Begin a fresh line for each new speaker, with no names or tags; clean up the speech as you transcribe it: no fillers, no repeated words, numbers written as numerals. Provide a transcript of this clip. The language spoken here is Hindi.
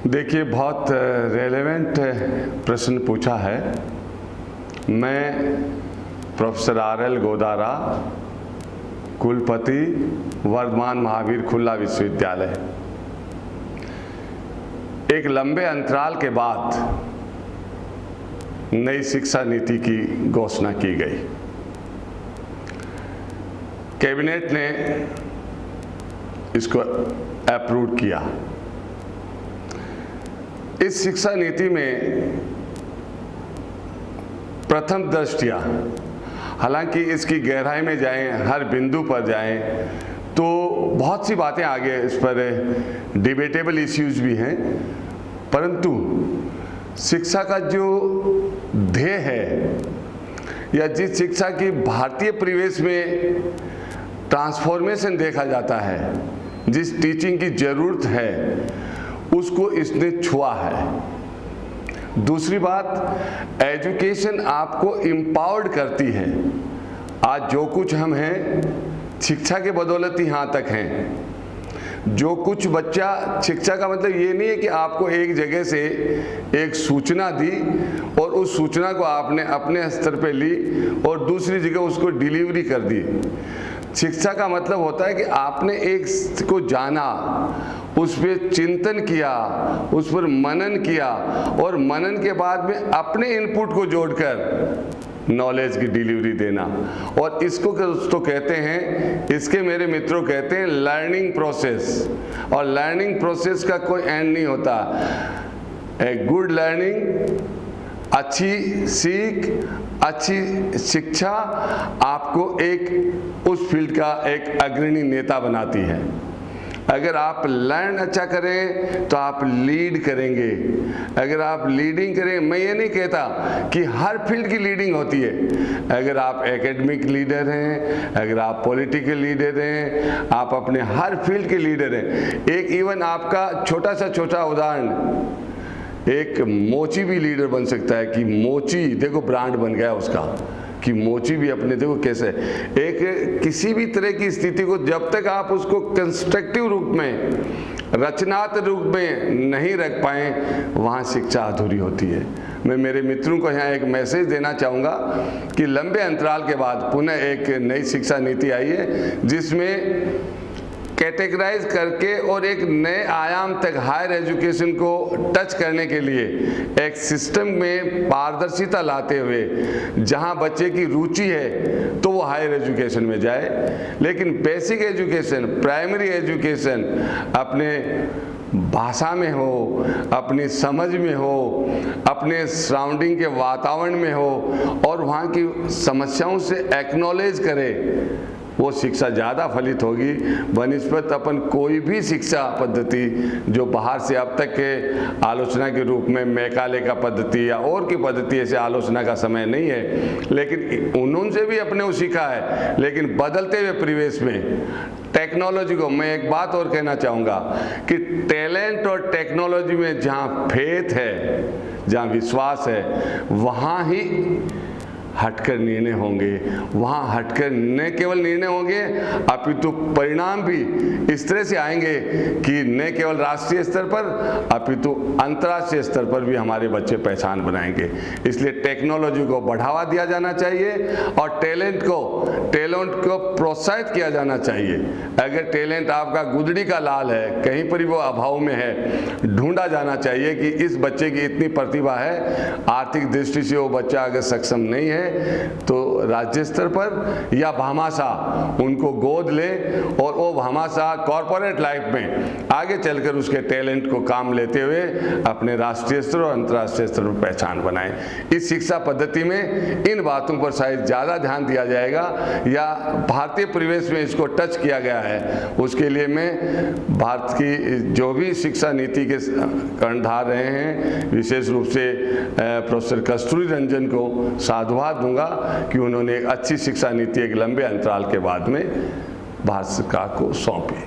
देखिए, बहुत रेलेवेंट प्रश्न पूछा है। मैं प्रोफेसर RL गोदारा, कुलपति वर्धमान महावीर खुल्ला विश्वविद्यालय। एक लंबे अंतराल के बाद नई शिक्षा नीति की घोषणा की गई। कैबिनेट ने इसको अप्रूव किया। इस शिक्षा नीति में प्रथम दृष्टया, हालांकि इसकी गहराई में जाएं, हर बिंदु पर जाएं, तो बहुत सी बातें आगे इस पर डिबेटेबल इश्यूज भी हैं, परंतु शिक्षा का जो ध्येय है या जिस शिक्षा की भारतीय परिवेश में ट्रांसफॉर्मेशन देखा जाता है, जिस टीचिंग की ज़रूरत है, उसको इसने छुआ है। दूसरी बात, एजुकेशन आपको एम्पावर्ड करती है। आज जो कुछ हम हैं, शिक्षा के बदौलत ही यहाँ तक हैं। जो कुछ बच्चा, शिक्षा का मतलब ये नहीं है कि आपको एक जगह से एक सूचना दी और उस सूचना को आपने अपने स्तर पे ली और दूसरी जगह उसको डिलीवरी कर दी। शिक्षा का मतलब होता है कि आपने एक को जाना, उस पर चिंतन किया, उस पर मनन किया और मनन के बाद में अपने इनपुट को जोड़कर नॉलेज की डिलीवरी देना। और इसको तो कहते हैं, इसके मेरे मित्रों कहते हैं लर्निंग प्रोसेस। और लर्निंग प्रोसेस का कोई एंड नहीं होता। ए गुड लर्निंग, अच्छी सीख, अच्छी शिक्षा आपको एक उस फील्ड का एक अग्रणी नेता बनाती है। अगर आप लर्न अच्छा करें तो आप लीड करेंगे। अगर आप लीडिंग करें, मैं ये नहीं कहता कि हर फील्ड की लीडिंग होती है। अगर आप एकेडमिक लीडर हैं, अगर आप पॉलिटिकल लीडर हैं, आप अपने हर फील्ड के लीडर हैं। एक इवन आपका छोटा उदाहरण, एक मोची भी लीडर बन सकता है कि मोची देखो ब्रांड बन गया उसका, कि मोची भी अपने देखो कैसे एक किसी भी तरह की स्थिति को जब तक आप उसको कंस्ट्रक्टिव रूप में, रचनात्मक रूप में नहीं रख पाए, वहाँ शिक्षा अधूरी होती है। मैं मेरे मित्रों को यहाँ एक मैसेज देना चाहूँगा कि लंबे अंतराल के बाद पुनः एक नई शिक्षा नीति आई है, जिसमें कैटेगराइज करके और एक नए आयाम तक हायर एजुकेशन को टच करने के लिए एक सिस्टम में पारदर्शिता लाते हुए, जहां बच्चे की रुचि है तो वो हायर एजुकेशन में जाए, लेकिन बेसिक एजुकेशन, प्राइमरी एजुकेशन अपने भाषा में हो, अपनी समझ में हो, अपने सराउंडिंग के वातावरण में हो और वहाँ की समस्याओं से एक्नॉलेज करे, वो शिक्षा ज़्यादा फलित होगी बनिस्बत अपन कोई भी शिक्षा पद्धति जो बाहर से अब तक के आलोचना के रूप में मैकाले का पद्धति या और की पद्धति, ऐसे आलोचना का समय नहीं है, लेकिन उन्होंने भी अपने को सीखा है। लेकिन बदलते हुए परिवेश में टेक्नोलॉजी को, मैं एक बात और कहना चाहूँगा कि टैलेंट और टेक्नोलॉजी में जहाँ फेथ है, जहाँ विश्वास है, वहाँ ही हटकर निर्णय होंगे। वहाँ हटकर न केवल निर्णय होंगे अपितु परिणाम भी इस तरह से आएंगे कि न केवल राष्ट्रीय स्तर पर अपितु अंतर्राष्ट्रीय स्तर पर भी हमारे बच्चे पहचान बनाएंगे। इसलिए टेक्नोलॉजी को बढ़ावा दिया जाना चाहिए और टैलेंट को प्रोत्साहित किया जाना चाहिए। अगर टैलेंट आपका गुदड़ी का लाल है, कहीं पर भी वो अभाव में है, ढूंढा जाना चाहिए कि इस बच्चे की इतनी प्रतिभा है, आर्थिक दृष्टि से वो बच्चा अगर सक्षम नहीं है तो राज्य स्तर पर या भामाशाह उनको गोद ले और वो भामाशाह कॉर्पोरेट लाइफ में आगे चलकर उसके टैलेंट को काम लेते हुए अपने राष्ट्रीय स्तर और अंतर्राष्ट्रीय स्तर पर पहचान बनाएं। इस शिक्षा पद्धति में इन बातों पर शायद ज़्यादा ध्यान दिया जाएगा या भारतीय परिवेश में इसको टच किया गया है। उसके लिए मैं भारत की जो भी शिक्षा नीति के कर्णधार रहे हैं, विशेष रूप से प्रोफेसर कस्तूरी रंजन को साधुवाद दूंगा कि उन्होंने एक अच्छी शिक्षा नीति एक लंबे अंतराल के बाद में भारत सरकार को सौंपी।